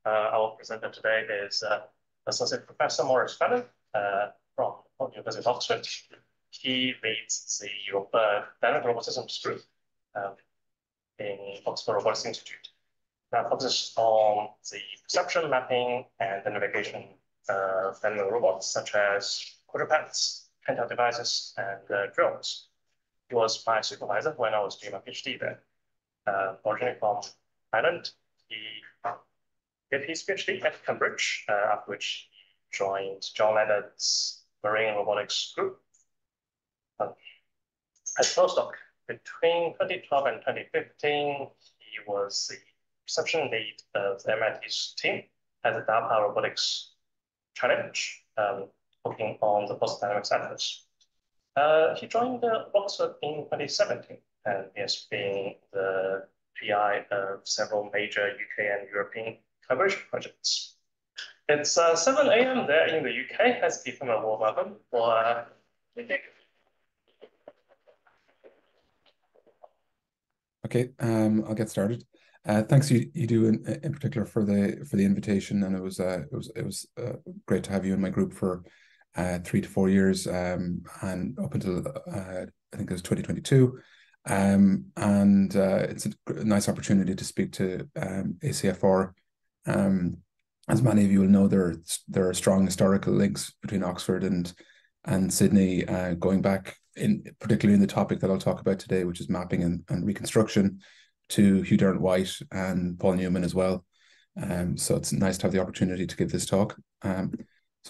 Our presenter today is Associate Professor Maurice Fallon from University of Oxford. He leads the Dynamic Robot Systems group in Oxford Robotics Institute. That focuses on the perception, mapping, and the navigation of animal robots, such as quadrupeds, handheld devices, and drones. He was my supervisor when I was doing my PhD there. Originally from Ireland, he did his PhD at Cambridge, after which he joined John Leonard's marine robotics group. As postdoc, between 2012 and 2015, he was the reception lead of the MIT's team at the DARPA Robotics Challenge, working on the post-dynamics atlas. He joined Oxford in 2017, and he has been the PI of several major UK and European collaboration projects. It's 7 a.m. there in the UK. Let's give him a warm welcome for Okay, I'll get started. Thanks you do in particular for the invitation, and it was great to have you in my group for 3 to 4 years, and up until I think it was 2022, and it's a nice opportunity to speak to ACFR. As many of you will know, there are strong historical links between Oxford and Sydney, going back particularly in the topic that I'll talk about today, which is mapping and reconstruction, to Hugh Derwent-White and Paul Newman as well. So it's nice to have the opportunity to give this talk. So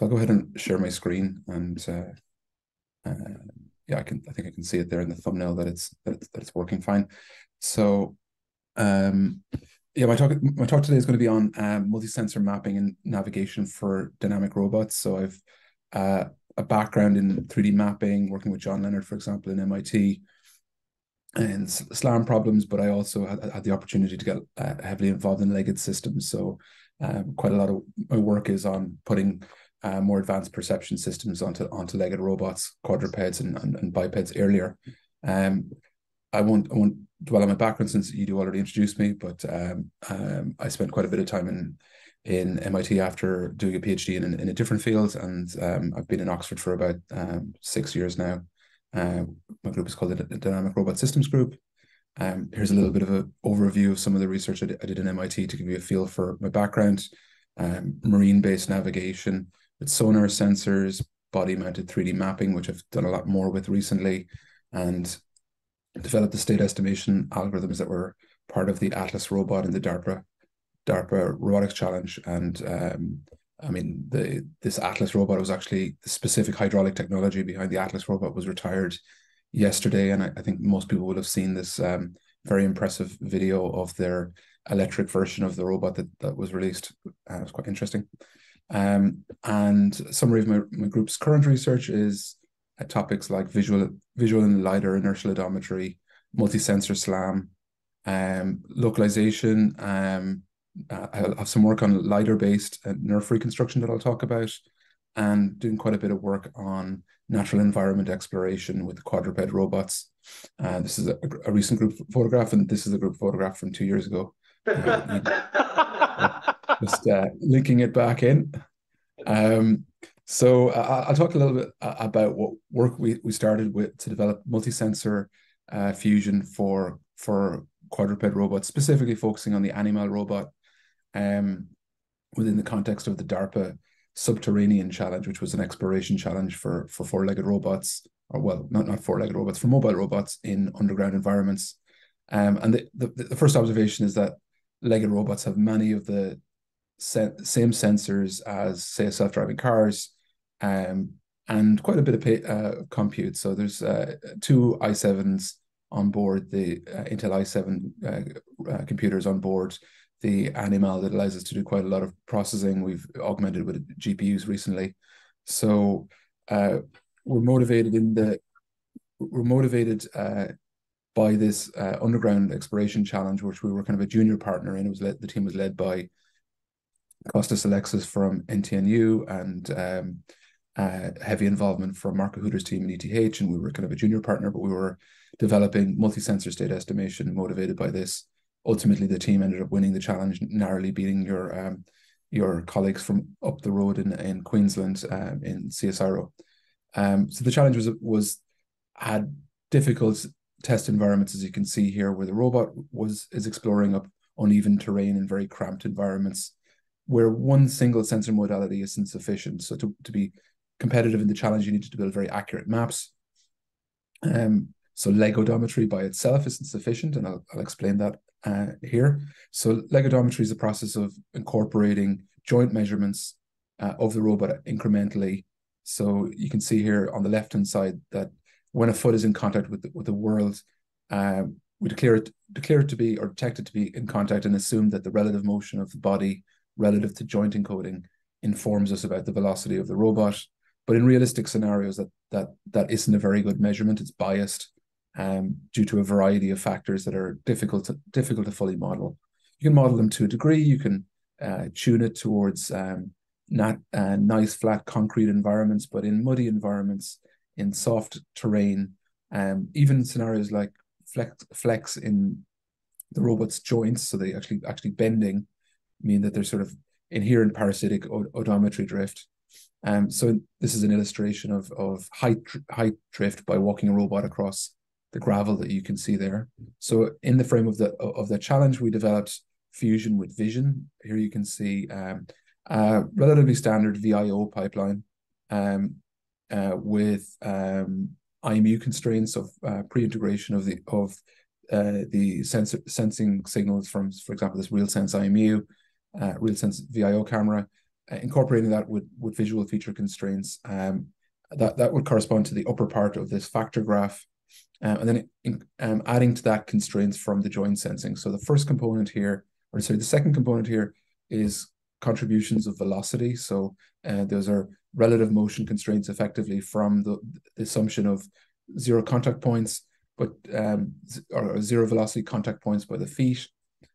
I'll go ahead and share my screen, and yeah, I think I can see it there in the thumbnail that it's working fine. So yeah, my talk today is going to be on multi-sensor mapping and navigation for dynamic robots. So I've a background in 3D mapping, working with John Leonard, for example, in MIT, and SLAM problems, but I also had the opportunity to get heavily involved in legged systems. So quite a lot of my work is on putting more advanced perception systems onto legged robots, quadrupeds and bipeds earlier. I won't dwell on my background since you already introduced me, but I spent quite a bit of time in MIT after doing a PhD in a different field, and I've been in Oxford for about 6 years now. My group is called the Dynamic Robot Systems Group. Here's a little bit of an overview of some of the research I did in MIT to give you a feel for my background. Marine-based navigation with sonar sensors, body-mounted 3D mapping, which I've done a lot more with recently, and developed the state estimation algorithms that were part of the Atlas robot and the DARPA Robotics Challenge. And I mean, this Atlas robot was actually the specific hydraulic technology behind the Atlas robot was retired yesterday, and I think most people will have seen this very impressive video of their electric version of the robot that was released. It was quite interesting. And summary of my group's current research is topics like visual and lidar inertial odometry, multi-sensor SLAM, localization. I'll have some work on lidar-based nerve reconstruction that I'll talk about, and doing quite a bit of work on natural environment exploration with quadruped robots. This is a recent group photograph, and this is a group photograph from 2 years ago. Just linking it back in. So I'll talk a little bit about what work we started with to develop multi-sensor fusion for quadruped robots, specifically focusing on the animal robot, within the context of the DARPA Subterranean Challenge, which was an exploration challenge for four-legged robots, or well, not four-legged robots, for mobile robots in underground environments. And the first observation is that legged robots have many of the same sensors as, say, self-driving cars, and quite a bit of compute. So there's 2 i7s on board, the Intel i7 computers on board the Animal, that allows us to do quite a lot of processing. We've augmented with GPUs recently. So we're motivated by this underground exploration challenge, which we were kind of a junior partner in. The team was led by Costas Alexis from NTNU, and heavy involvement from Marco Hooter's team in ETH, and we were kind of a junior partner, but we were developing multi-sensor state estimation motivated by this. Ultimately, the team ended up winning the challenge, narrowly beating your your colleagues from up the road in Queensland in CSIRO. So the challenge had difficult test environments, as you can see here, where the robot is exploring up uneven terrain in very cramped environments, where one single sensor modality isn't sufficient. So to be competitive in the challenge, you needed to build very accurate maps. So leg odometry by itself isn't sufficient, and I'll explain that here. So leg odometry is a process of incorporating joint measurements of the robot incrementally. So you can see here on the left-hand side that when a foot is in contact with the world, we declare it to be, or detect it to be in contact, and assume that the relative motion of the body relative to joint encoding informs us about the velocity of the robot. But in realistic scenarios, that isn't a very good measurement. It's biased due to a variety of factors that are difficult to fully model. You can model them to a degree. You can tune it towards nice flat concrete environments, but in muddy environments, in soft terrain, even scenarios like flex in the robot's joints, so they actually bending, mean that there's sort of inherent parasitic odometry drift. So this is an illustration of height drift by walking a robot across the gravel that you can see there. So in the frame of the challenge, we developed fusion with vision. Here you can see a relatively standard VIO pipeline with IMU constraints of pre-integration of the sensing signals from, for example, this RealSense IMU, RealSense VIO camera, incorporating that with visual feature constraints. That would correspond to the upper part of this factor graph, and then adding to that constraints from the joint sensing. So the first component here, or sorry, the second component here is contributions of velocity. So those are relative motion constraints effectively from the assumption of zero contact points, or zero velocity contact points by the feet.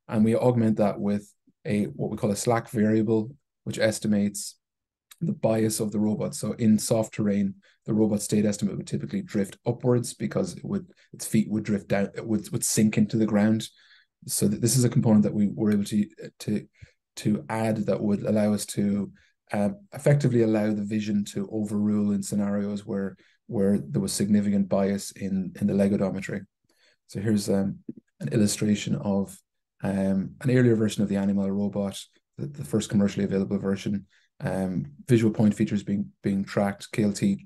And we augment that with what we call a slack variable, which estimates the bias of the robot. So in soft terrain, the robot state estimate would typically drift upwards because its feet would drift down, it would sink into the ground. So this is a component that we were able to add that would allow us to effectively allow the vision to overrule in scenarios where there was significant bias in the leg odometry. So here's an illustration of an earlier version of the Animal robot, the first commercially available version. Visual point features being tracked. KLT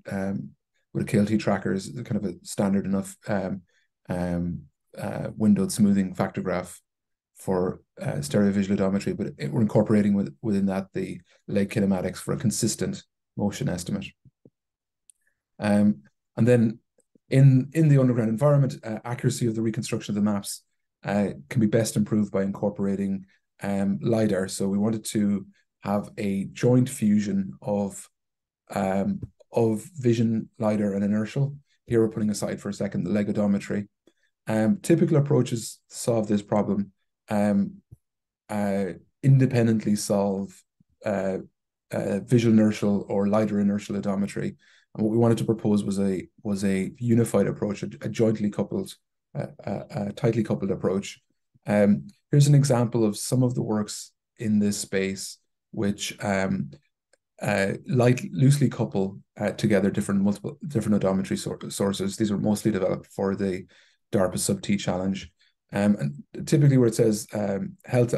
with a KLT tracker is kind of a standard enough windowed smoothing factor graph for stereo visual odometry, but we're incorporating within that the leg kinematics for a consistent motion estimate. And then in the underground environment, accuracy of the reconstruction of the maps can be best improved by incorporating lidar. So we wanted to have a joint fusion of vision, lidar, and inertial. Here we're putting aside for a second the leg odometry. Typical approaches to solve this problem independently solve visual inertial or lidar inertial odometry. And what we wanted to propose was a unified approach, a jointly coupled, tightly coupled approach. Here's an example of some of the works in this space which loosely couple together different odometry sources. These were mostly developed for the DARPA Sub-T challenge. And typically where it says health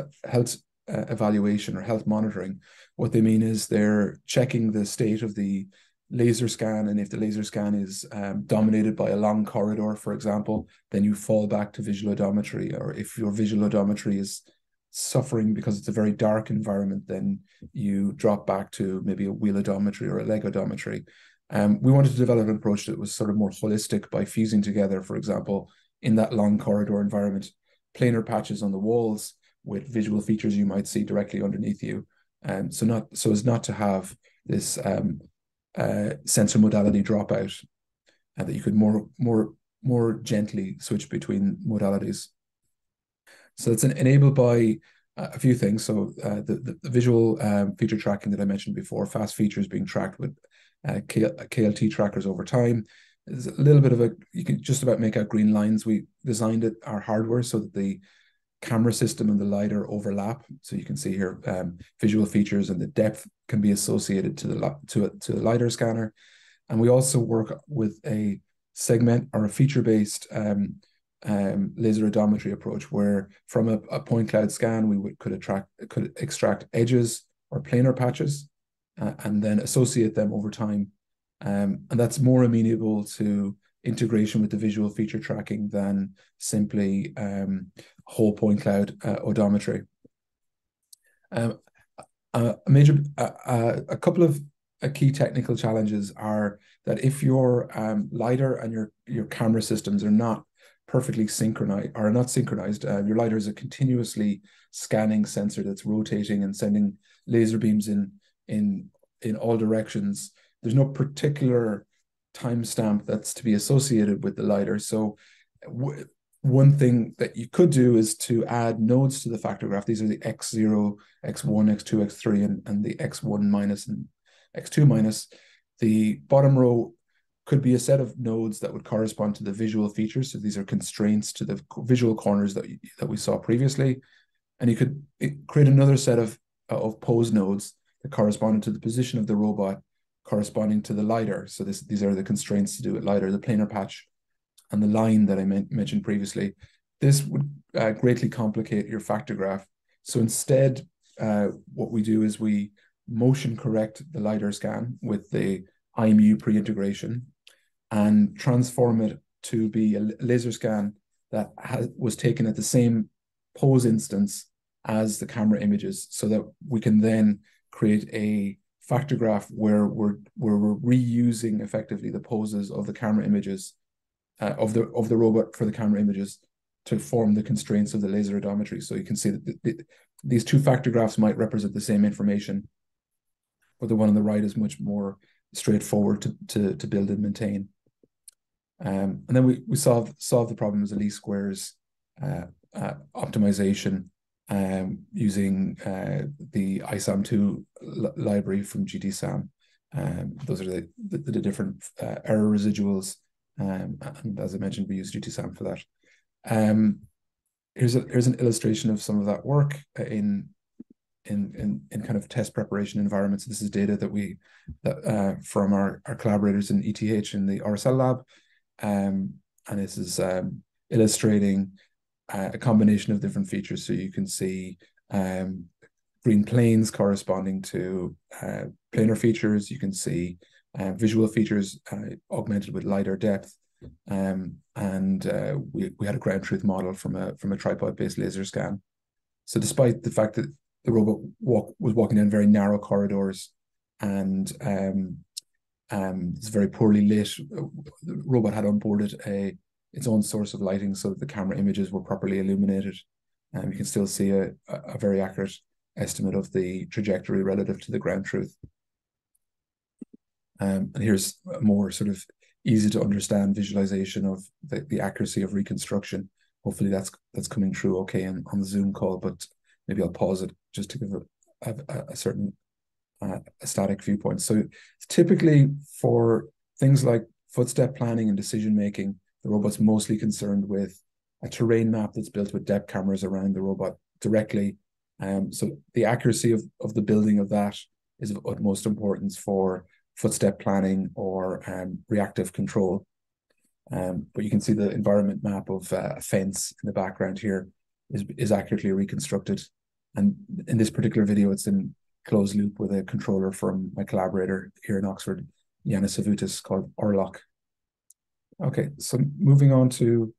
evaluation or health monitoring, what they mean is they're checking the state of the laser scan, and if the laser scan is dominated by a long corridor, for example, then you fall back to visual odometry. Or if your visual odometry is suffering because it's a very dark environment, then you drop back to maybe a wheel odometry or a leg odometry. We wanted to develop an approach that was sort of more holistic by fusing together, for example, in that long corridor environment, planar patches on the walls with visual features you might see directly underneath you. So as not to have this sensor modality dropout, and that you could more gently switch between modalities. So it's enabled by a few things. So the visual feature tracking that I mentioned before, fast features being tracked with KLT trackers over time. There's a little bit of you can just about make out green lines. We designed our hardware so that the camera system and the lidar overlap. So you can see here visual features and the depth can be associated to the lidar scanner. And we also work with a segment or a feature-based laser odometry approach, where from a point cloud scan we could extract edges or planar patches and then associate them over time. And that's more amenable to integration with the visual feature tracking than simply whole point cloud odometry. A couple of key technical challenges are that if your lidar and your camera systems are not perfectly synchronized, your lidar is a continuously scanning sensor that's rotating and sending laser beams in all directions. There's no particular timestamp that's to be associated with the lidar. So one thing that you could do is to add nodes to the factor graph. These are the X0, X1, X2, X3, and the X1 minus and X2 minus. The bottom row could be a set of nodes that would correspond to the visual features. So these are constraints to the visual corners that we saw previously. And you could create another set of pose nodes that corresponded to the position of the robot corresponding to the lidar. So these are the constraints to do with lidar, the planar patch and the line that I mentioned previously. This would greatly complicate your factor graph. So instead, what we do is we motion correct the lidar scan with the IMU pre-integration and transform it to be a laser scan that was taken at the same pose instance as the camera images, so that we can then create a factor graph where we're reusing effectively the poses of the camera images of the robot for the camera images to form the constraints of the laser odometry. So you can see that these two factor graphs might represent the same information, but the one on the right is much more straightforward to build and maintain. And then we solve the problem as a least squares optimization using the ISAM2 library from GTSAM. Those are the different error residuals, and as I mentioned, we use GTSAM for that. Here's an illustration of some of that work in kind of test preparation environments. This is data that from our collaborators in ETH in the RSL lab, and this is illustrating a combination of different features. So you can see green planes corresponding to planar features. You can see visual features augmented with lidar depth, and we had a ground truth model from a tripod-based laser scan. So despite the fact that the robot was walking down very narrow corridors and it's very poorly lit, the robot had onboarded its own source of lighting so that the camera images were properly illuminated. And you can still see a very accurate estimate of the trajectory relative to the ground truth. And here's a more sort of easy to understand visualization of the accuracy of reconstruction. Hopefully that's coming through okay on the Zoom call, but maybe I'll pause it just to give a certain static viewpoint. So typically for things like footstep planning and decision making, the robot's mostly concerned with a terrain map that's built with depth cameras around the robot directly. So the accuracy of the building of that is of utmost importance for footstep planning or reactive control. But you can see the environment map of a fence in the background here is accurately reconstructed. And in this particular video, it's in closed loop with a controller from my collaborator here in Oxford, Yanis Savutis, called Orlock. Okay, so moving on to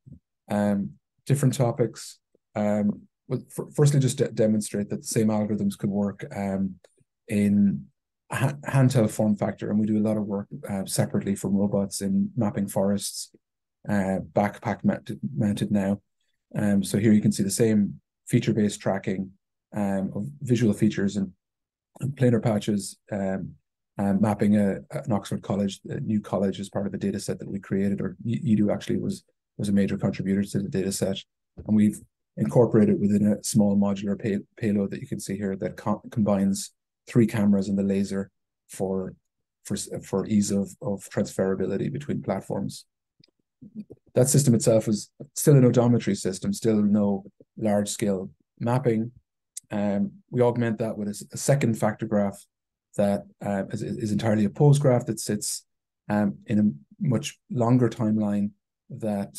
different topics. Firstly, just to demonstrate that the same algorithms could work in a handheld form factor, and we do a lot of work separately from robots in mapping forests, backpack mounted now. So here you can see the same feature-based tracking of visual features and planar patches, mapping an Oxford college, a new college, as part of a data set that we created, or EDU actually was a major contributor to the data set. And we've incorporated within a small modular payload that you can see here that combines 3 cameras and the laser for ease of transferability between platforms. that system itself is still an odometry system, still no large-scale mapping. We augment that with a second factor graph that is entirely a pose graph that sits in a much longer timeline that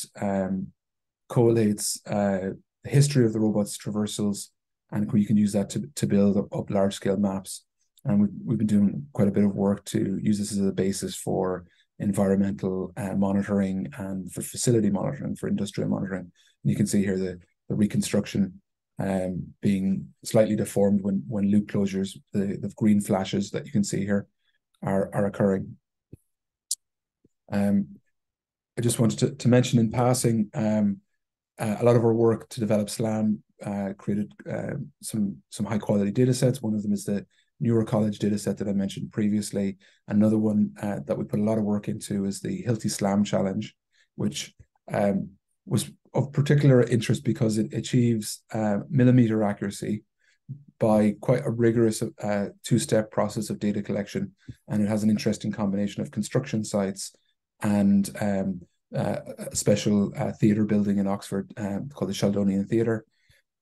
collates the history of the robot's traversals, and you can use that to build up large-scale maps. And we've been doing quite a bit of work to use this as a basis for environmental monitoring and for facility monitoring, for industrial monitoring. And you can see here the reconstruction being slightly deformed when loop closures, the green flashes that you can see here are occurring. I just wanted to mention in passing, a lot of our work to develop SLAM created some high quality data sets. One of them is the Neurocollege data set that I mentioned previously. Another one that we put a lot of work into is the Hilti SLAM challenge, which was of particular interest because it achieves millimeter accuracy by quite a rigorous two-step process of data collection. And it has an interesting combination of construction sites and a special theatre building in Oxford called the Sheldonian Theatre.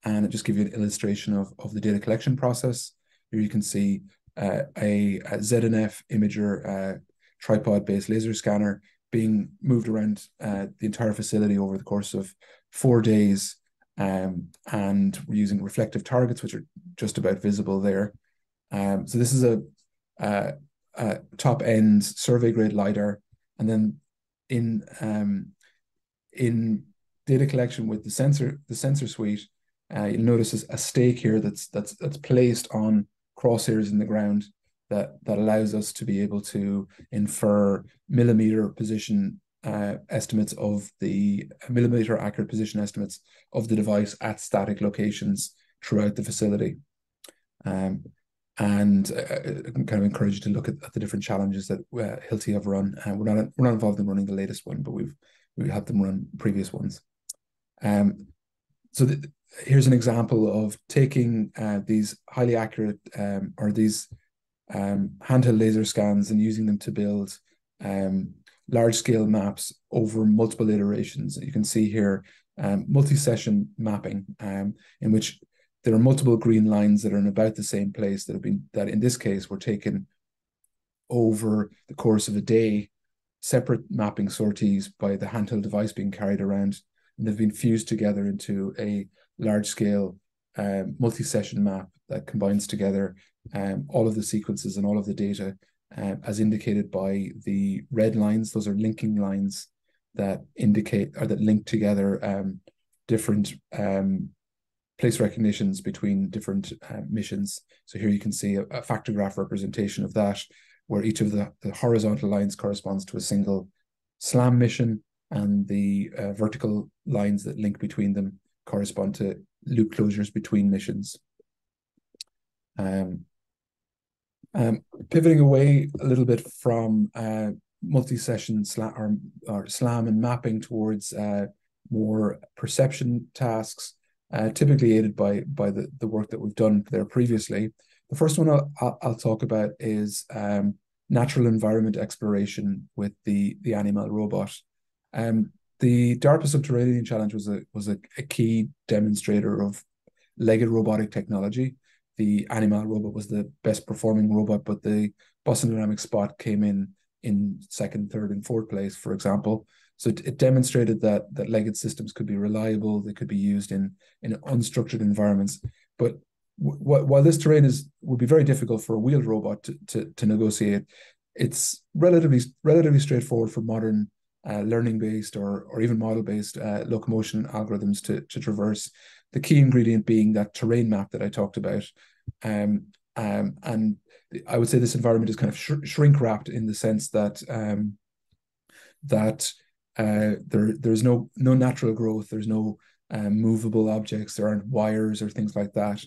And it just gives you an illustration of the data collection process. Here you can see a ZNF imager tripod-based laser scanner being moved around the entire facility over the course of 4 days. And we're using reflective targets, which are just about visible there. So this is a top-end survey-grade lidar. And then in data collection with the sensor suite, you'll notice a stake here that's placed on crosshairs in the ground that allows us to be able to infer millimeter position estimates of the millimeter accurate position estimates of the device at static locations throughout the facility. And I kind of encourage you to look at the different challenges that Hilti have run. We're not involved in running the latest one, but we've had them run previous ones. So here's an example of taking these highly accurate or these handheld laser scans and using them to build large-scale maps over multiple iterations. You can see here multi-session mapping, in which there are multiple green lines that are in about the same place that in this case were taken over the course of a day, separate mapping sorties by the handheld device being carried around, and they've been fused together into a large-scale multi-session map that combines together all of the sequences and all of the data as indicated by the red lines. Those are linking lines that indicate or that link together different place recognitions between different missions. So here you can see a factor graph representation of that, where each of the horizontal lines corresponds to a single SLAM mission, and the vertical lines that link between them correspond to loop closures between missions. Pivoting away a little bit from multi-session SLAM and mapping towards more perception tasks, typically aided by the work that we've done there previously. The first one I'll talk about is natural environment exploration with the Animal robot. The DARPA Subterranean Challenge was a key demonstrator of legged robotic technology. The Animal robot was the best performing robot, but the Boston Dynamics spot came in second, third, and fourth place, for example. So it demonstrated that legged systems could be reliable, they could be used in unstructured environments. But while this terrain would be very difficult for a wheeled robot to negotiate, it's relatively straightforward for modern learning-based or even model-based locomotion algorithms to traverse. The key ingredient being that terrain map that I talked about. And I would say this environment is kind of shrink-wrapped in the sense that there's no natural growth, there's no movable objects, there aren't wires or things like that.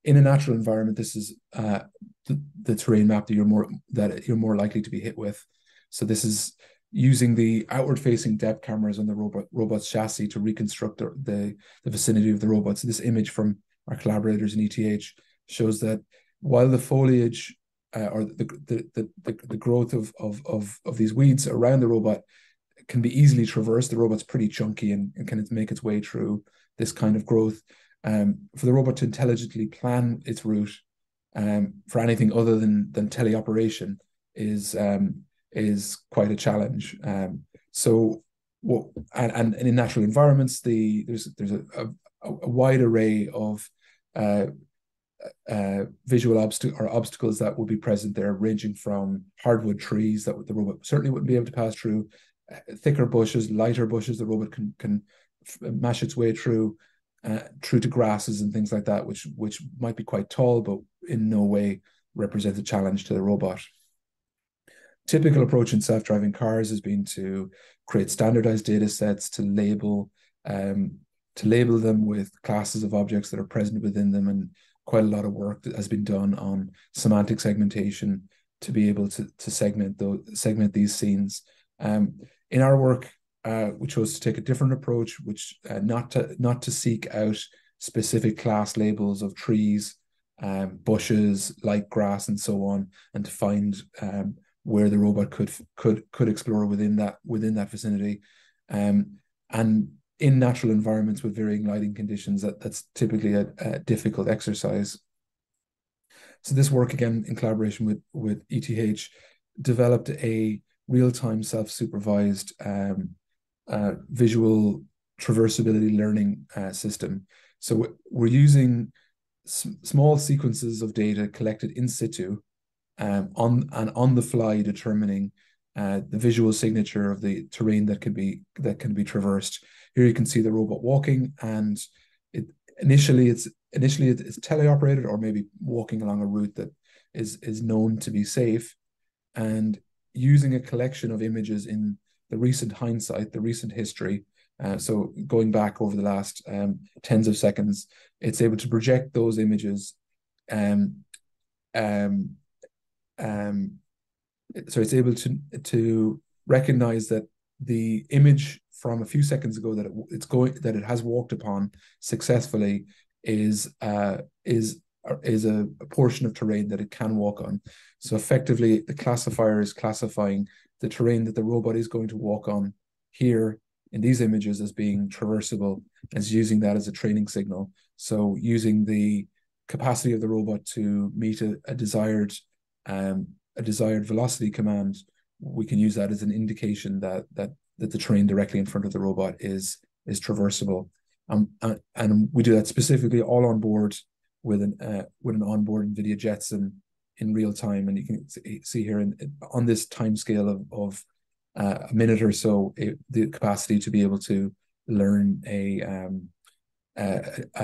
In a natural environment, this is the terrain map that you're more likely to be hit with. So this is using the outward-facing depth cameras on the robot's chassis to reconstruct the vicinity of the robot. So this image from our collaborators in ETH shows that while the foliage or the growth of these weeds around the robot can be easily traversed. The robot's pretty chunky and can make its way through this kind of growth. For the robot to intelligently plan its route for anything other than teleoperation is quite a challenge. And in natural environments, there's a wide array of visual obstacles that will be present there, ranging from hardwood trees that the robot certainly wouldn't be able to pass through, thicker bushes, lighter bushes the robot can mash its way through to grasses and things like that, which might be quite tall, but in no way represent a challenge to the robot. Typical approach in self-driving cars has been to create standardized data sets to label them with classes of objects that are present within them, and quite a lot of work that has been done on semantic segmentation to be able to segment these scenes. In our work, we chose to take a different approach, which not to seek out specific class labels of trees, bushes, light grass, and so on, and to find where the robot could explore within that vicinity. And in natural environments with varying lighting conditions, that's typically a difficult exercise. So this work, again in collaboration with ETH, developed a real-time self-supervised visual traversability learning system. So we're using small sequences of data collected in situ, on the fly, determining the visual signature of the terrain that can be traversed. Here you can see the robot walking, and initially it's teleoperated, or maybe walking along a route that is known to be safe, and using a collection of images in the recent hindsight, the recent history. So going back over the last tens of seconds, it's able to project those images. So it's able to recognize that the image from a few seconds ago that it has walked upon successfully is a portion of terrain that it can walk on. So effectively, the classifier is classifying the terrain that the robot is going to walk on here in these images as being traversable, as using that as a training signal. So using the capacity of the robot to meet a desired velocity command, we can use that as an indication that the terrain directly in front of the robot is traversable. And we do that specifically all on board with an onboard NVIDIA Jetson in real time. And you can see here on this time scale of a minute or so, the capacity to be able to learn a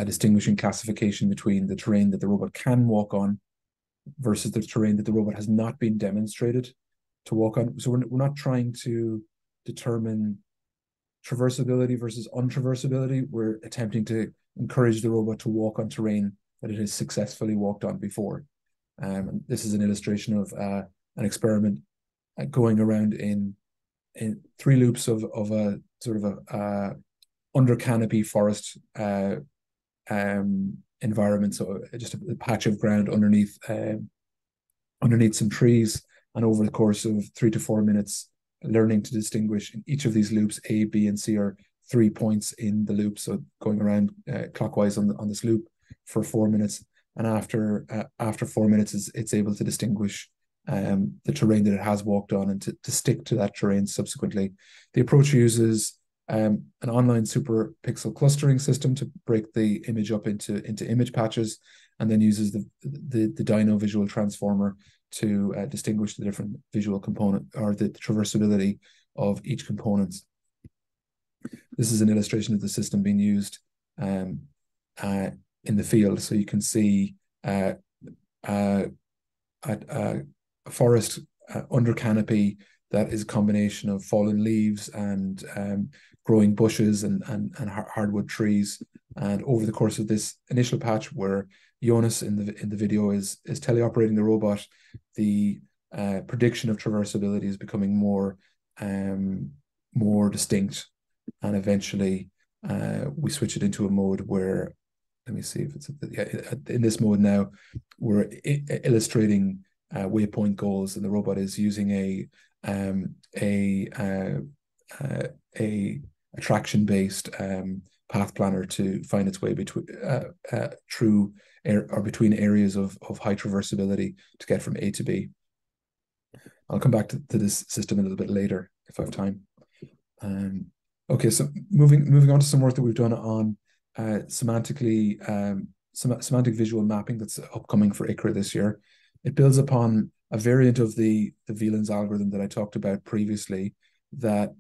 distinguishing classification between the terrain that the robot can walk on versus the terrain that the robot has not been demonstrated to walk on. So we're not trying to determine traversability versus untraversability. We're attempting to encourage the robot to walk on terrain that it has successfully walked on before. This is an illustration of an experiment going around in 3 loops of a sort of a under canopy forest environment. So just a patch of ground underneath some trees, and over the course of 3 to 4 minutes, learning to distinguish in each of these loops. A, B, and C are 3 points in the loop, so going around clockwise on this loop for 4 minutes. And after 4 minutes, it's able to distinguish the terrain that it has walked on, and to stick to that terrain subsequently. The approach uses an online super pixel clustering system to break the image up into image patches, and then uses the Dino visual transformer to distinguish the different visual component, or the traversability of each component. This is an illustration of the system being used in the field. So you can see a forest under canopy that is a combination of fallen leaves and growing bushes and hardwood trees. And over the course of this initial patch, where Jonas in the video is teleoperating the robot, the prediction of traversability is becoming more distinct, and eventually we switch it into a mode where, let me see if it's in this mode now, we're illustrating waypoint goals, and the robot is using a a traction-based path planner to find its way between through or between areas of high traversability to get from A to B. I'll come back to this system a little bit later if I have time. Okay, so moving on to some work that we've done on semantic visual mapping that's upcoming for ICRA this year. It builds upon a variant of the Wieland's algorithm that I talked about previously that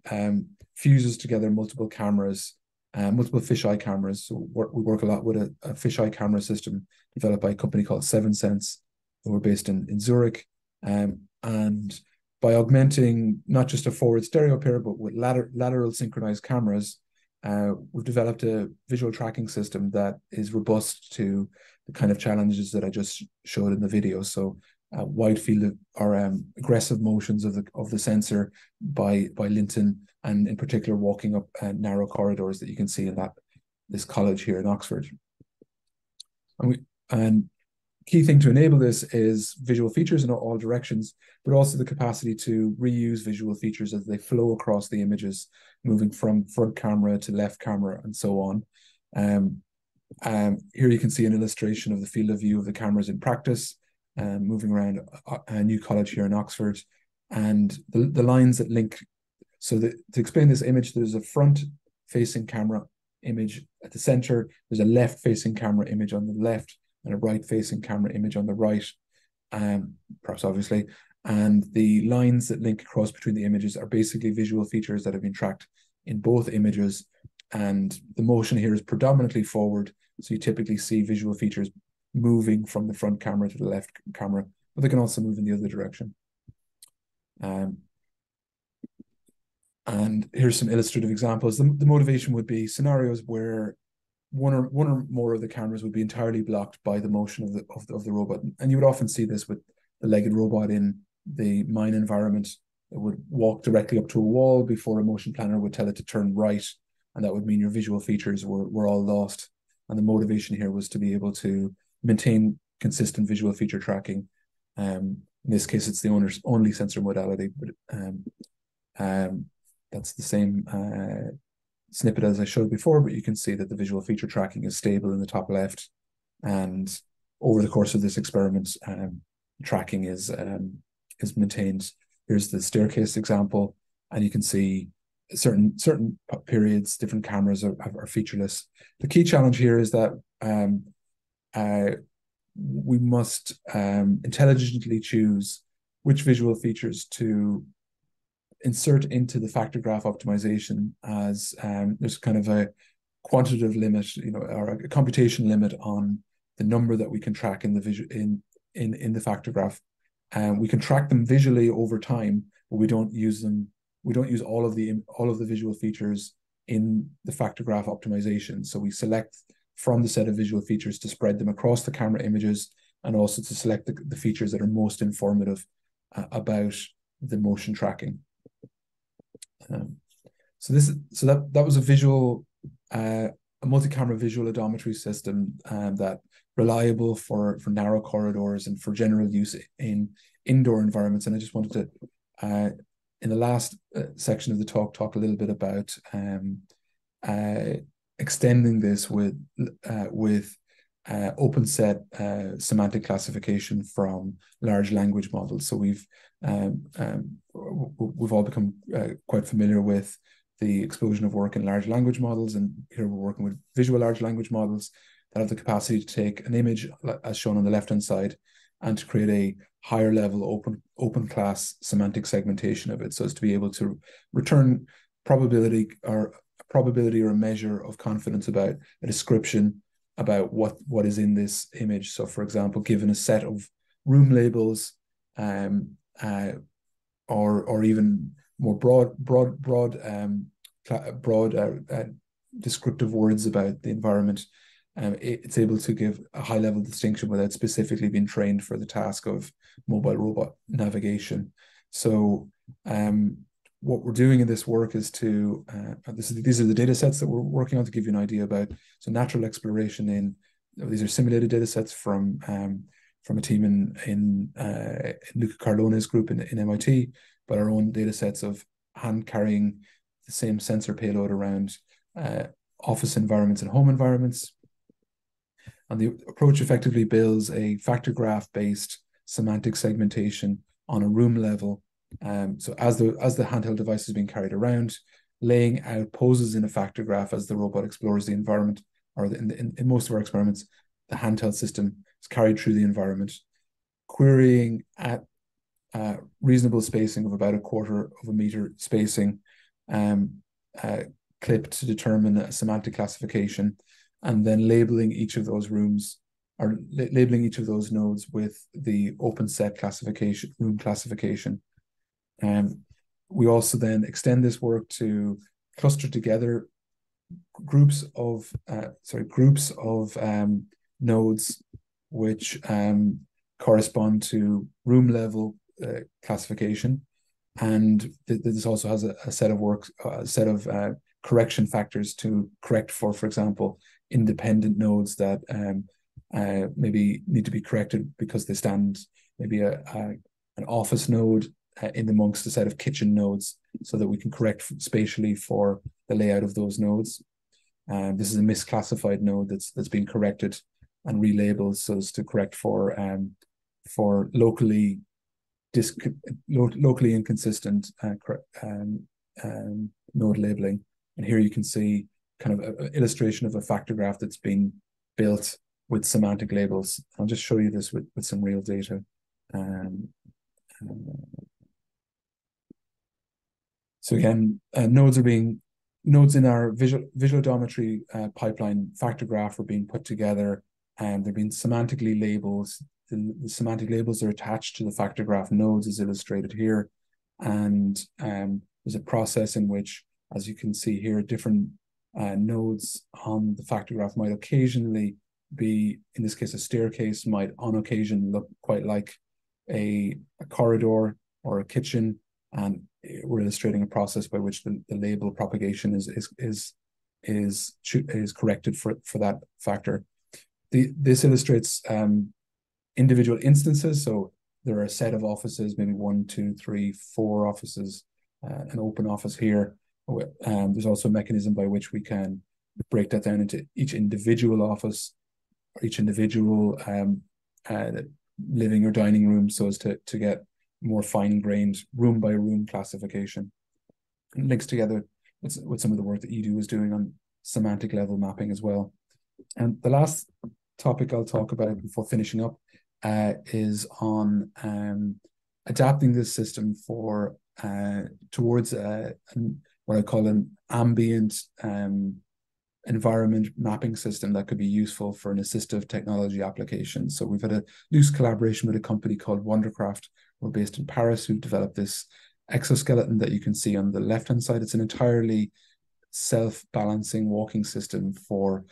fuses together multiple cameras, multiple fisheye cameras. So we work a lot with a fisheye camera system developed by a company called 7sense, who are based in Zurich. And by augmenting not just a forward stereo pair, but with lateral synchronized cameras, we've developed a visual tracking system that is robust to the kind of challenges that I just showed in the video. So wide field of, or aggressive motions of the sensor by Linton, and in particular walking up narrow corridors that you can see in this college here in Oxford. And key thing to enable this is visual features in all directions, but also the capacity to reuse visual features as they flow across the images, moving from front camera to left camera and so on. Here you can see an illustration of the field of view of the cameras in practice, moving around a new college here in Oxford, and the lines that link. So to explain this image, there's a front-facing camera image at the center, there's a left-facing camera image on the left, and a right-facing camera image on the right, perhaps obviously. And the lines that link across between the images are basically visual features that have been tracked in both images. And the motion here is predominantly forward, so you typically see visual features moving from the front camera to the left camera, but they can also move in the other direction. And here's some illustrative examples. The motivation would be scenarios where one or more of the cameras would be entirely blocked by the motion of the robot, and you would often see this with the legged robot in the mine environment. It would walk directly up to a wall before a motion planner would tell it to turn right, and that would mean your visual features were all lost. And the motivation here was to be able to maintain consistent visual feature tracking. In this case, it's the owner's only sensor modality, but that's the same snippet as I showed before, but you can see that the visual feature tracking is stable in the top left, and over the course of this experiment, tracking is maintained. Here's the staircase example, and you can see certain periods, different cameras are featureless. The key challenge here is that we must intelligently choose which visual features to insert into the factor graph optimization, as there's kind of a quantitative limit, or a computation limit on the number that we can track in the factor graph. We can track them visually over time, but we don't use them. We don't use all of the visual features in the factor graph optimization. So we select from the set of visual features to spread them across the camera images, and also to select the features that are most informative about the motion tracking. So that was a multi-camera visual odometry system that reliable for narrow corridors and for general use in indoor environments. And I just wanted to, in the last section of the talk a little bit about extending this with open set semantic classification from large language models. So we've all become quite familiar with the explosion of work in large language models, and here we're working with visual large language models that have the capacity to take an image, as shown on the left-hand side, and to create a higher level open class semantic segmentation of it, so as to be able to return probability or a measure of confidence about a description about what is in this image. So, for example, given a set of room labels, or even more broad descriptive words about the environment, it's able to give a high level distinction without specifically being trained for the task of mobile robot navigation. So what we're doing in this work is to, these are the data sets that we're working on to give you an idea about. So natural exploration these are simulated data sets from a team in Luca Carlone's group in MIT, but our own data sets of hand carrying the same sensor payload around office environments and home environments. And the approach effectively builds a factor graph-based semantic segmentation on a room level. So as the handheld device is being carried around, laying out poses in a factor graph as the robot explores the environment, or in most of our experiments, the handheld system is carried through the environment, querying at reasonable spacing of about 1/4 of a meter spacing, clipped to determine a semantic classification, and then labeling each of those rooms, or labeling each of those nodes with the open set classification, room classification. We also then extend this work to cluster together groups of nodes which correspond to room level classification, and this also has a set of correction factors to correct for example, independent nodes that maybe need to be corrected because they stand maybe an office node in amongst a set of kitchen nodes, so that we can correct spatially for the layout of those nodes. This is a misclassified node that's been corrected and relabeled so as to correct for locally inconsistent node labeling. And here you can see kind of an illustration of a factor graph that's been built with semantic labels. I'll just show you this with some real data. So again, nodes in our visualodometry pipeline factor graph are being put together, and they're being semantically labeled. The semantic labels are attached to the factor graph nodes, as illustrated here. And there's a process in which, as you can see here, different nodes on the factor graph might occasionally be, in this case, a staircase might on occasion look quite like a corridor or a kitchen. And we're illustrating a process by which the label propagation is corrected for that factor. This illustrates individual instances. So there are a set of offices, maybe 1, 2, 3, 4 offices, an open office here. There's also a mechanism by which we can break that down into each individual office, or each individual living or dining room, so as to get more fine-grained room-by-room classification. It links together with some of the work that Edu is doing on semantic level mapping as well. And the last topic I'll talk about before finishing up is on adapting this system towards what I call an ambient environment mapping system that could be useful for an assistive technology application. So we've had a loose collaboration with a company called Wondercraft. We're based in Paris, who've developed this exoskeleton that you can see on the left-hand side. It's an entirely self-balancing walking system for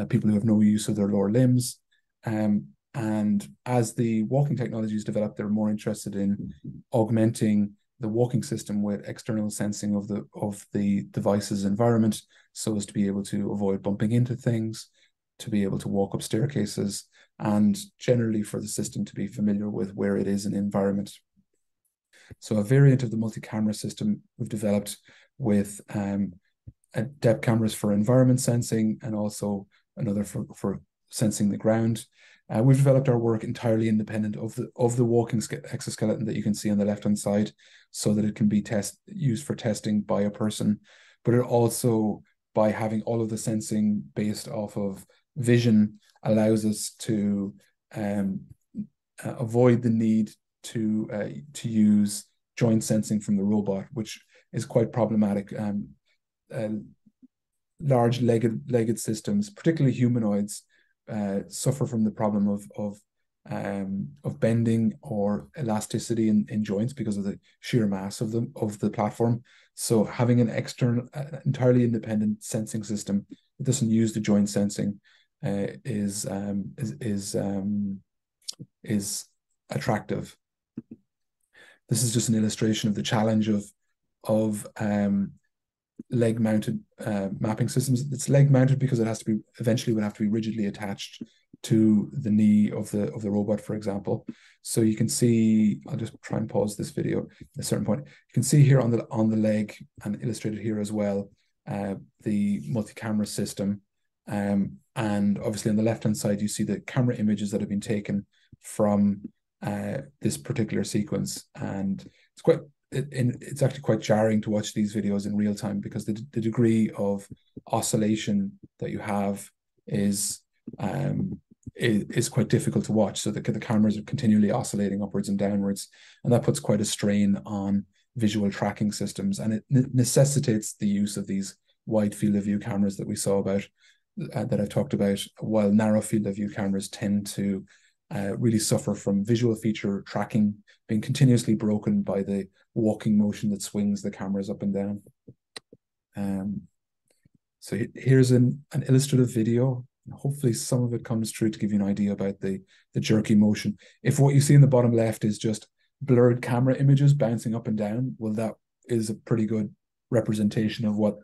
people who have no use of their lower limbs. And as the walking technologies develop, they're more interested in augmenting the walking system with external sensing of the device's environment, so as to be able to avoid bumping into things, to be able to walk up staircases, and generally for the system to be familiar with where it is in the environment. So a variant of the multi-camera system we've developed with depth cameras for environment sensing, and also another for sensing the ground. We've developed our work entirely independent of the walking exoskeleton that you can see on the left-hand side, so that it can be used for testing by a person, but it also, by having all of the sensing based off of vision, allows us to avoid the need to use joint sensing from the robot, which is quite problematic. Large legged systems, particularly humanoids, suffer from the problem of bending or elasticity in joints because of the sheer mass of the platform. So having an external, entirely independent sensing system that doesn't use the joint sensing is attractive. This is just an illustration of the challenge of leg-mounted mapping systems. It's leg-mounted because it has to be eventually would have to be rigidly attached to the knee of the robot, for example. So you can see, I'll just try and pause this video at a certain point. You can see here on the leg, and illustrated here as well, the multi-camera system. And obviously on the left-hand side, you see the camera images that have been taken from this particular sequence. And it's actually quite jarring to watch these videos in real time, because the degree of oscillation that you have is quite difficult to watch. So the cameras are continually oscillating upwards and downwards, and that puts quite a strain on visual tracking systems, and it necessitates the use of these wide field of view cameras that we saw about, that I've talked about, while narrow field of view cameras tend to really suffer from visual feature tracking being continuously broken by the walking motion that swings the cameras up and down. So here's an illustrative video. Hopefully some of it comes through to give you an idea about the jerky motion. If what you see in the bottom left is just blurred camera images bouncing up and down, well, that is a pretty good representation of what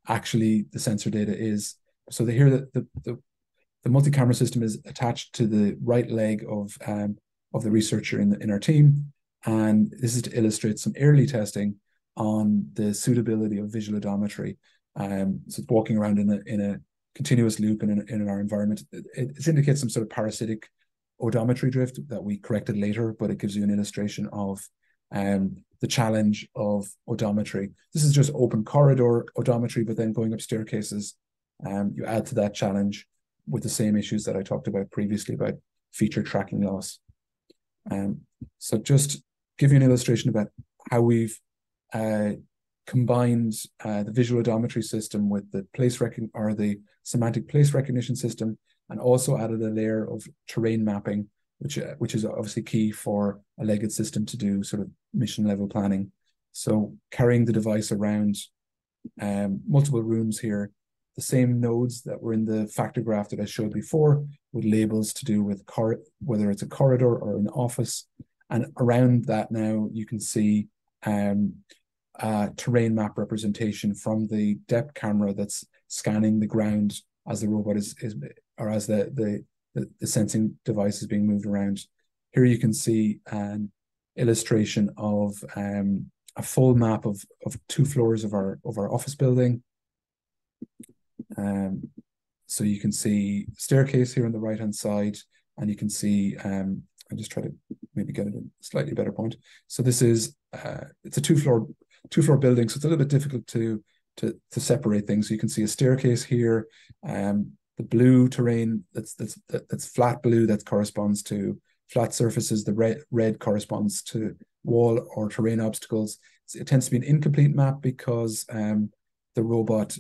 actually the sensor data is. So here the multi-camera system is attached to the right leg of the researcher in our team, and this is to illustrate some early testing on the suitability of visual odometry. So it's walking around in a continuous loop in our environment. It indicates some sort of parasitic odometry drift that we corrected later, but it gives you an illustration of the challenge of odometry. This is just open corridor odometry, but then going up staircases, you add to that challenge with the same issues that I talked about previously about feature tracking loss. So just give you an illustration about how we've combined the visual odometry system with the the semantic place recognition system, and also added a layer of terrain mapping, which is obviously key for a legged system to do sort of mission level planning. So carrying the device around multiple rooms here, the same nodes that were in the factor graph that I showed before, with labels to do with whether it's a corridor or an office. And around that now you can see terrain map representation from the depth camera that's scanning the ground as the robot or as the sensing device is being moved around. Here you can see an illustration of a full map of 2 floors of our office building. So you can see staircase here on the right hand side, and you can see I'll just try to maybe get it a slightly better point. So this is it's a two floor building, so it's a little bit difficult to separate things. So you can see a staircase here, the blue terrain that's flat blue, that corresponds to flat surfaces. The red corresponds to wall or terrain obstacles. It tends to be an incomplete map because the robot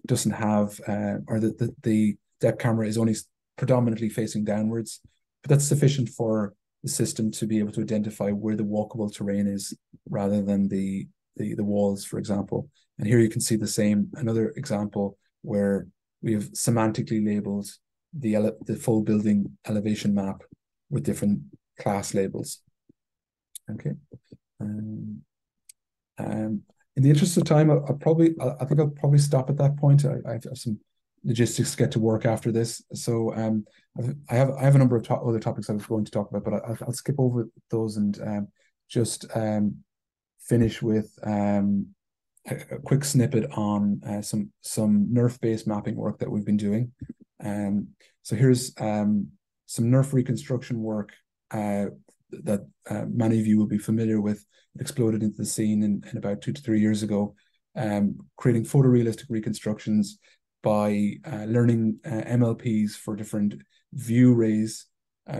doesn't have, or the depth camera is only predominantly facing downwards, but that's sufficient for the system to be able to identify where the walkable terrain is rather than the walls, for example. And here you can see the same, another example where we have semantically labeled the full building elevation map with different class labels. Okay. In the interest of time, I think I'll probably stop at that point. I have some logistics to get to work after this. So I have a number of other topics I was going to talk about, but I'll skip over those and just finish with a quick snippet on some NERF-based mapping work that we've been doing. So here's some NERF reconstruction work that many of you will be familiar with. It exploded into the scene in about 2 to 3 years ago, creating photorealistic reconstructions by learning MLPs for different view rays,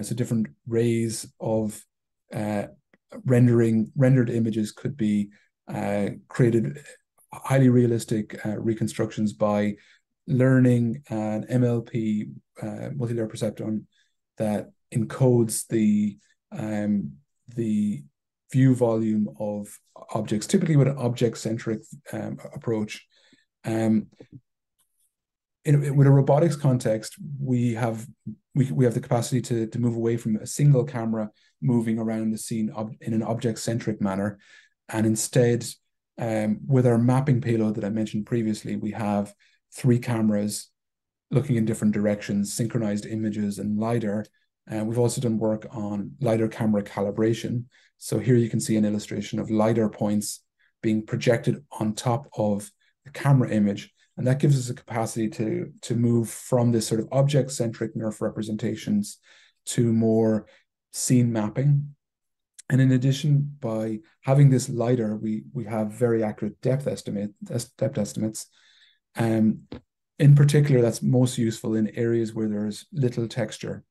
so different rays of rendered images could be created highly realistic reconstructions by learning an MLP multi-layer perceptron that encodes the view volume of objects, typically with an object-centric approach. With a robotics context, we have the capacity to move away from a single camera moving around the scene in an object-centric manner, and instead With our mapping payload that I mentioned previously, we have 3 cameras looking in different directions, synchronized images and LiDAR. And we've also done work on LiDAR camera calibration. So here you can see an illustration of LiDAR points being projected on top of the camera image. And that gives us a capacity to move from this sort of object-centric NERF representations to more scene mapping. And in addition, by having this LiDAR, we have very accurate depth estimates. In particular, that's most useful in areas where there's little texture.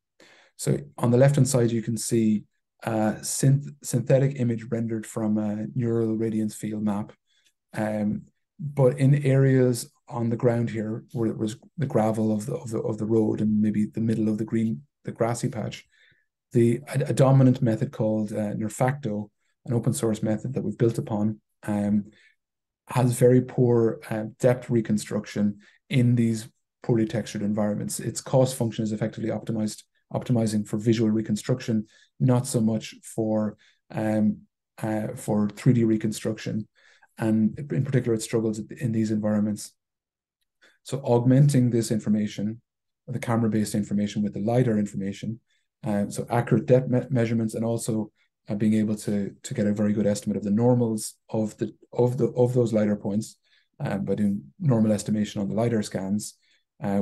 So on the left-hand side, you can see synthetic image rendered from a neural radiance field map. But in areas on the ground here, where it was the gravel of the road and maybe the middle of the grassy patch, a dominant method called Nerfacto, an open source method that we've built upon, has very poor depth reconstruction in these poorly textured environments. Its cost function is effectively optimizing for visual reconstruction, not so much for 3D reconstruction. And in particular, it struggles in these environments. So augmenting this information, the camera-based information with the LiDAR information, so accurate depth measurements, and also being able to get a very good estimate of the normals of those LiDAR points by doing normal estimation on the LiDAR scans,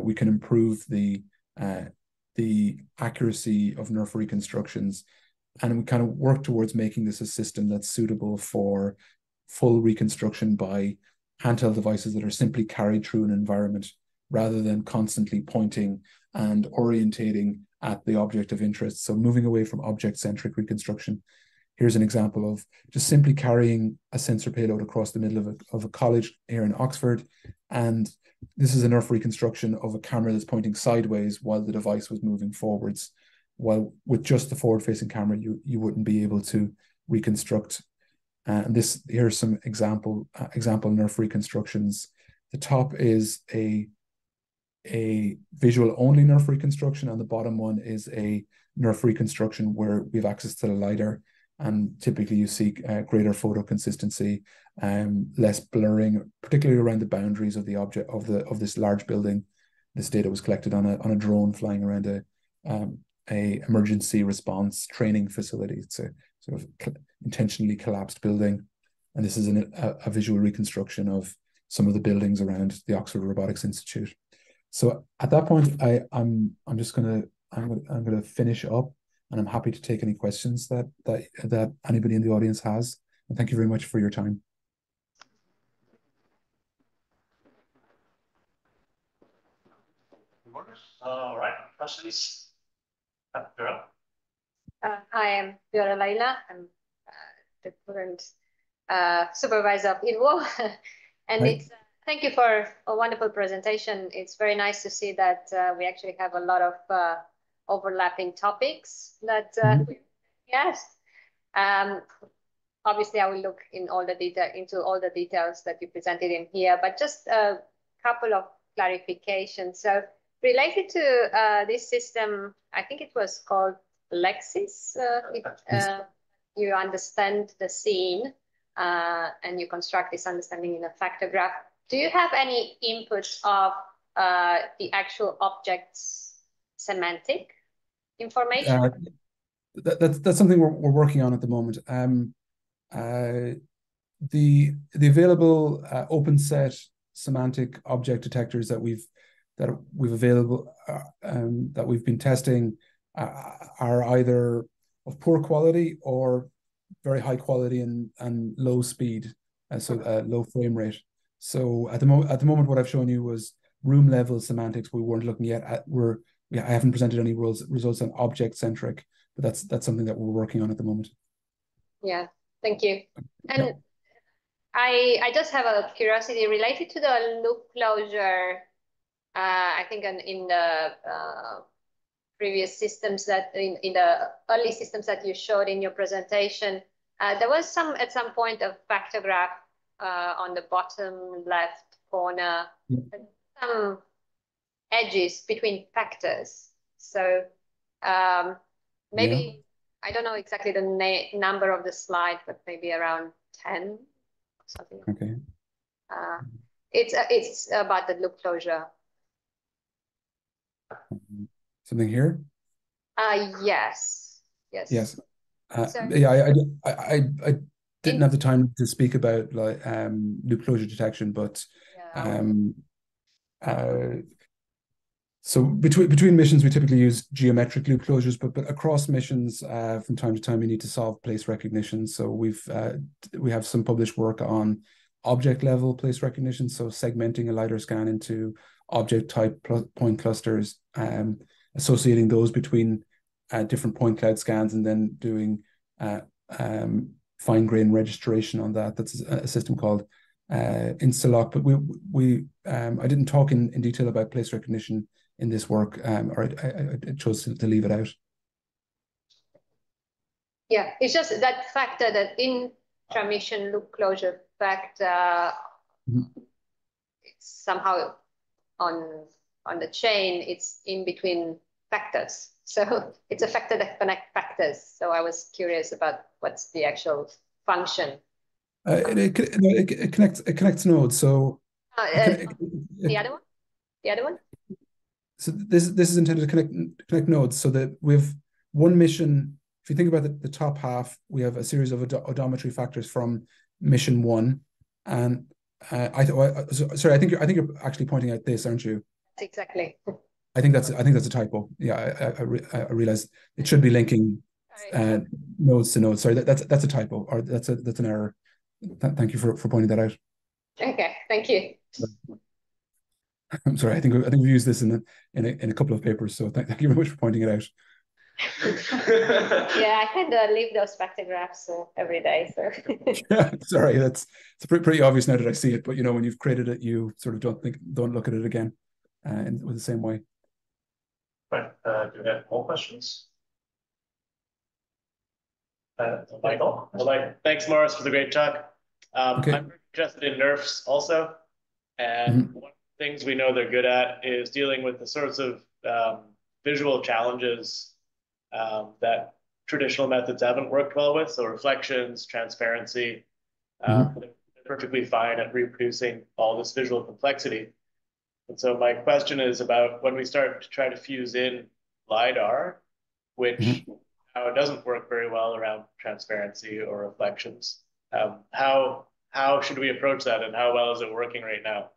we can improve the accuracy of NERF reconstructions, and we kind of work towards making this a system that's suitable for full reconstruction by handheld devices that are simply carried through an environment rather than constantly pointing and orientating at the object of interest. So moving away from object-centric reconstruction. Here's an example of just simply carrying a sensor payload across the middle of a college here in Oxford. And this is enough reconstruction of a camera that's pointing sideways while the device was moving forwards. While with just the forward-facing camera, you wouldn't be able to reconstruct. And here's some example NERF reconstructions. The top is a visual only NERF reconstruction, and the bottom one is a NERF reconstruction where we have access to the LiDAR, and typically you see greater photo consistency, less blurring, particularly around the boundaries of the object of this large building. This data was collected on a drone flying around a emergency response training facility. It's a sort of intentionally collapsed building, and this is a visual reconstruction of some of the buildings around the Oxford Robotics Institute. So at that point, I'm gonna finish up, and I'm happy to take any questions that anybody in the audience has. And thank you very much for your time. All right, questions? Vera? I am Vera Laila. I'm the current supervisor of INVO. And thank you for a wonderful presentation. It's very nice to see that we actually have a lot of overlapping topics that yes. Obviously, I will look into all the details that you presented in here, but just a couple of clarifications. So related to this system, I think it was called Lexis. You understand the scene and you construct this understanding in a factograph. Do you have any input of the actual object's semantic information? That's something we're working on at the moment. The available open set semantic object detectors that we've available that we've been testing are either of poor quality or very high quality and low speed, low frame rate. So at the moment, what I've shown you was room level semantics. We weren't looking yet at I haven't presented any results on object centric, but that's something that we're working on at the moment. Yeah, thank you. And I just have a curiosity related to the loop closure. I think in the previous systems in the early systems that you showed in your presentation, there was at some point a factograph on the bottom left corner, some edges between factors. So maybe, I don't know exactly the number of the slide, but maybe around 10 something. Okay. It's about the loop closure. Something here? Yes. Yes. Yes. So Yeah, I didn't have the time to speak about like loop closure detection, but yeah. So between missions, we typically use geometric loop closures, but across missions, from time to time, you need to solve place recognition. So we have some published work on object level place recognition, so segmenting a lidar scan into object type point clusters, associating those between different point cloud scans, and then doing fine grain registration on that. That's a system called Instalock. But I didn't talk in detail about place recognition in this work, or I chose to leave it out. Yeah, it's just that factor, that intra-mission loop closure factor, it's somehow on the chain, it's in between factors. So it's a factor that connects factors. So I was curious about what's the actual function. It connects nodes. So the other one? The other one? So this is intended to connect nodes, so that with one mission, if you think about the top half, we have a series of odometry factors from mission one, and sorry, I think you're actually pointing out this, aren't you? Exactly. I think that's a typo. Yeah, I realize it should be linking nodes to nodes. Sorry, that's a typo, or that's an error. Thank you for pointing that out. Okay, thank you. I'm sorry. I think we've used this in a couple of papers. So thank you very much for pointing it out. Yeah, I kind of leave those spectrographs every day. So yeah, sorry, it's pretty obvious now that I see it. But when you've created it, you sort of don't look at it again, with the same way. Right. Do you have more questions? Michael? Well, thanks, Maurice, for the great talk. Okay. I'm interested in nerfs also, and one of the things we know they're good at is dealing with the sorts of visual challenges that traditional methods haven't worked well with. So reflections, transparency, they're perfectly fine at reproducing all this visual complexity. And so my question is about when we start to try to fuse in lidar, which how it doesn't work very well around transparency or reflections. How should we approach that, and how well is it working right now?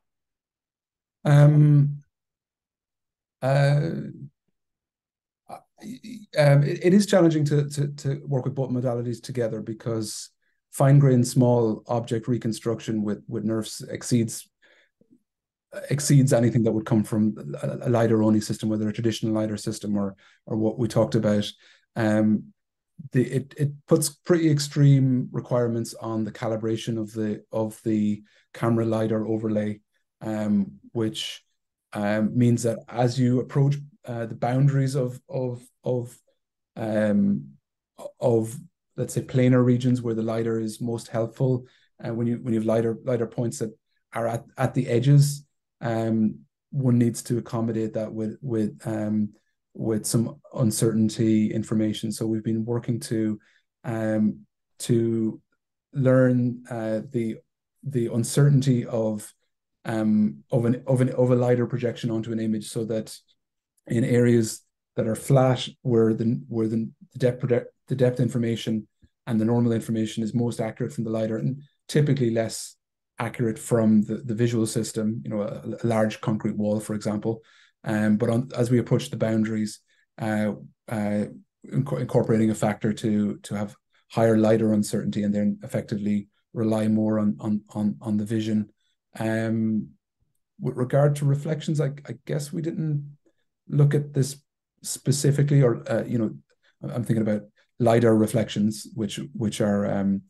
It is challenging to work with both modalities together, because fine-grained small object reconstruction with nerfs exceeds anything that would come from a lidar-only system, whether a traditional lidar system or what we talked about. It puts pretty extreme requirements on the calibration of the camera lidar overlay, which means that as you approach the boundaries of let's say planar regions where the lidar is most helpful, and when you have lidar points that are at the edges, one needs to accommodate that with some uncertainty information. So we've been working to learn the uncertainty of a lidar projection onto an image, so that in areas that are flat, where the depth information and the normal information is most accurate from the lidar, and typically less accurate from the visual system, a large concrete wall, for example. But as we approach the boundaries, incorporating a factor to have higher lidar uncertainty, and then effectively rely more on the vision. With regard to reflections, I guess we didn't look at this specifically, or I'm thinking about lidar reflections, which are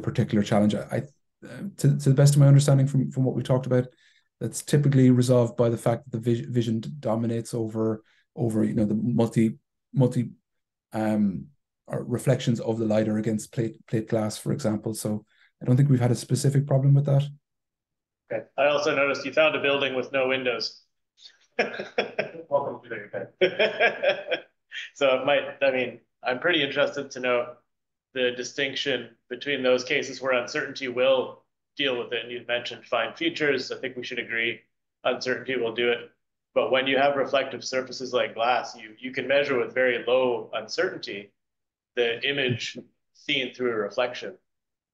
particular challenge. To the best of my understanding from what we talked about, that's typically resolved by the fact that the vision dominates over the multi reflections of the lidar against plate glass, for example. So I don't think we've had a specific problem with that. Okay. I also noticed you found a building with no windows. Welcome to the UK. So I'm pretty interested to know the distinction between those cases where uncertainty will deal with it. And you've mentioned fine features. I think we should agree uncertainty will do it. But when you have reflective surfaces like glass, you can measure with very low uncertainty the image seen through a reflection.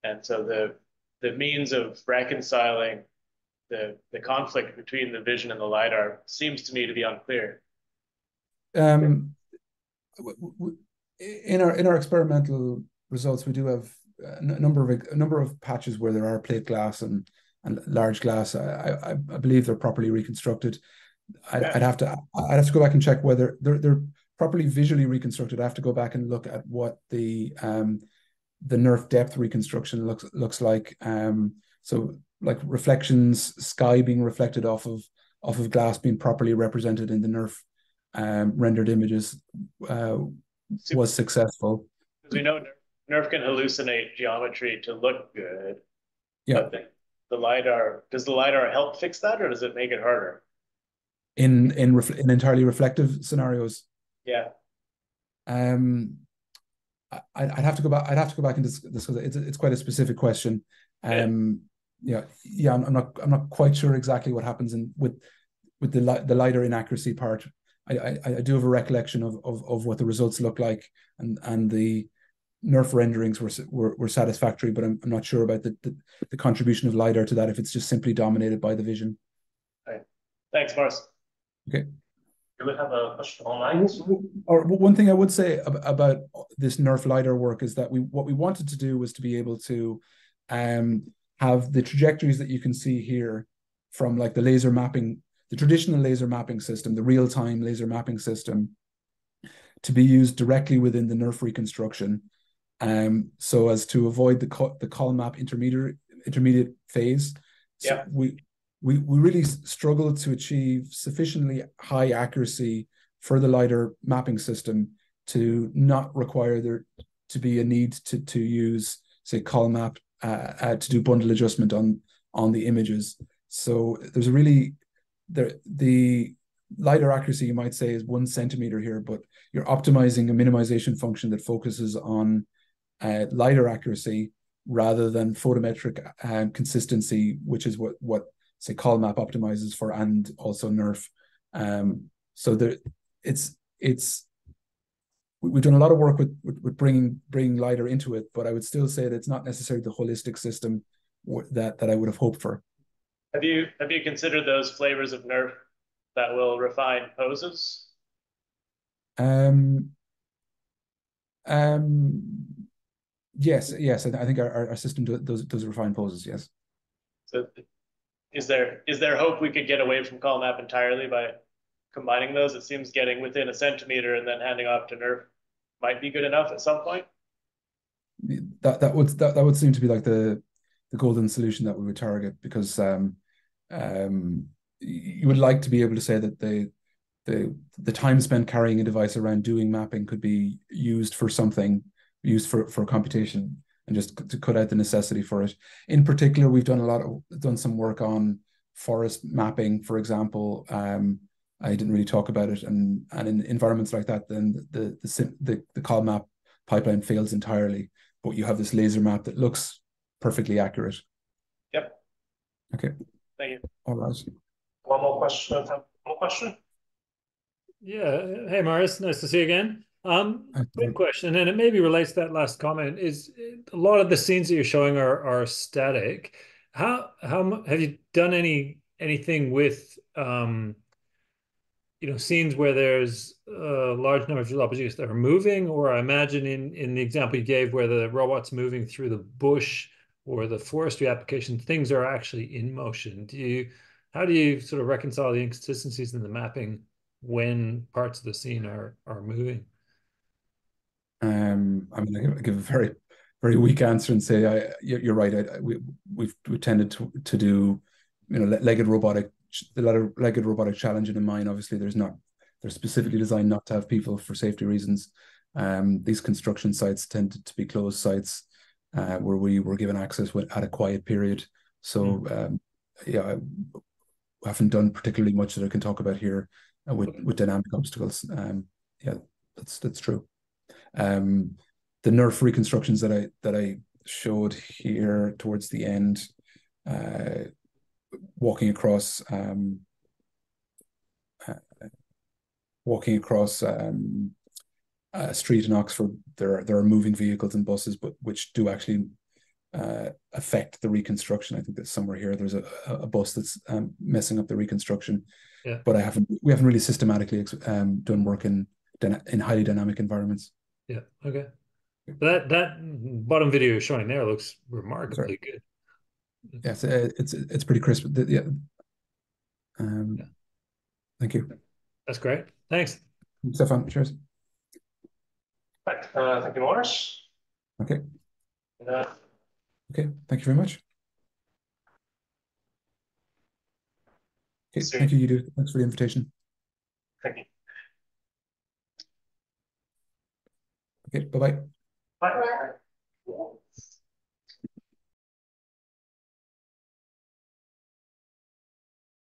And so the means of reconciling the conflict between the vision and the lidar seems to me to be unclear. In our experimental results, we do have a number of patches where there are plate glass and large glass. I believe they're properly reconstructed. I'd have to go back and check whether they're properly visually reconstructed. I have to go back and look at what the NERF depth reconstruction looks like. So like reflections, sky being reflected off of glass being properly represented in the NERF rendered images was successful. Because we know NERF can hallucinate geometry to look good. Yeah. The lidar, does the lidar help fix that, or does it make it harder? In entirely reflective scenarios. Yeah. I'd have to go back. I'd have to go back and discuss it. It's quite a specific question. I'm not quite sure exactly what happens with the lidar inaccuracy part. I do have a recollection of what the results look like, and the NERF renderings were satisfactory, but I'm not sure about the contribution of lidar to that, if it's just simply dominated by the vision. Right. Thanks, Maurice. Okay. Do we have a question online? Or one thing I would say about this NERF lidar work is that what we wanted to do was to be able to have the trajectories that you can see here from like the laser mapping, the traditional laser mapping system, the real-time laser mapping system, to be used directly within the NERF reconstruction, so as to avoid the col map intermediate phase. So yeah. We really struggled to achieve sufficiently high accuracy for the lidar mapping system to not require there to be a need to use, say, col map to do bundle adjustment on the images. So there's a really the lidar accuracy, you might say, is 1 centimeter here, but you're optimizing a minimization function that focuses on lidar accuracy rather than photometric consistency, which is what say col map optimizes for, and also NERF. So there, we've done a lot of work with bringing lidar into it, but I would still say that it's not necessarily the holistic system that I would have hoped for. Have you considered those flavors of NERF that will refine poses? Yes. I think our system does refine poses. Yes. So, is there hope we could get away from col map entirely by combining those? It seems getting within 1 centimeter and then handing off to NERF might be good enough at some point. That would seem to be like the golden solution that we would target, because you would like to be able to say that the time spent carrying a device around doing mapping could be used for something, used for computation, and just to cut out the necessity for it. In particular, we've done some work on forest mapping, for example. I didn't really talk about it, and in environments like that, then the col map pipeline fails entirely, but you have this laser map that looks perfectly accurate. Yep. Okay. Thank you. All right. One more question. Yeah. Hey, Maurice. Nice to see you again. Quick question, and it maybe relates to that last comment. Is a lot of the scenes that you're showing are static. How have you done anything with scenes where there's a large number of objects that are moving? Or I imagine in the example you gave where the robot's moving through the bush or the forestry application, things are actually in motion. How do you sort of reconcile the inconsistencies in the mapping when parts of the scene are moving? I give a very, very weak answer and say you're right. We've tended to do, legged robotic challenge in mind. Obviously, they're specifically designed not to have people for safety reasons. These construction sites tended to be closed sites where we were given access at a quiet period. So I haven't done particularly much that I can talk about here with dynamic obstacles. That's true. nerf reconstructions that I showed here towards the end, walking across a street in Oxford, there are moving vehicles and buses, but which do actually affect the reconstruction. I think that somewhere here there's a bus that's messing up the reconstruction. Yeah. But we haven't really systematically done work in highly dynamic environments. Yeah. Okay. That bottom video you're showing there looks remarkably good. Yeah, it's pretty crisp. Yeah. Yeah. Thank you. That's great. Thanks. Stefan, cheers. Right. Thank you, Maurice. Okay. Uh, Okay. Thank you very much. Okay. Thank you, Edu. Thanks for the invitation. Thank you. Okay. Bye-bye. Bye.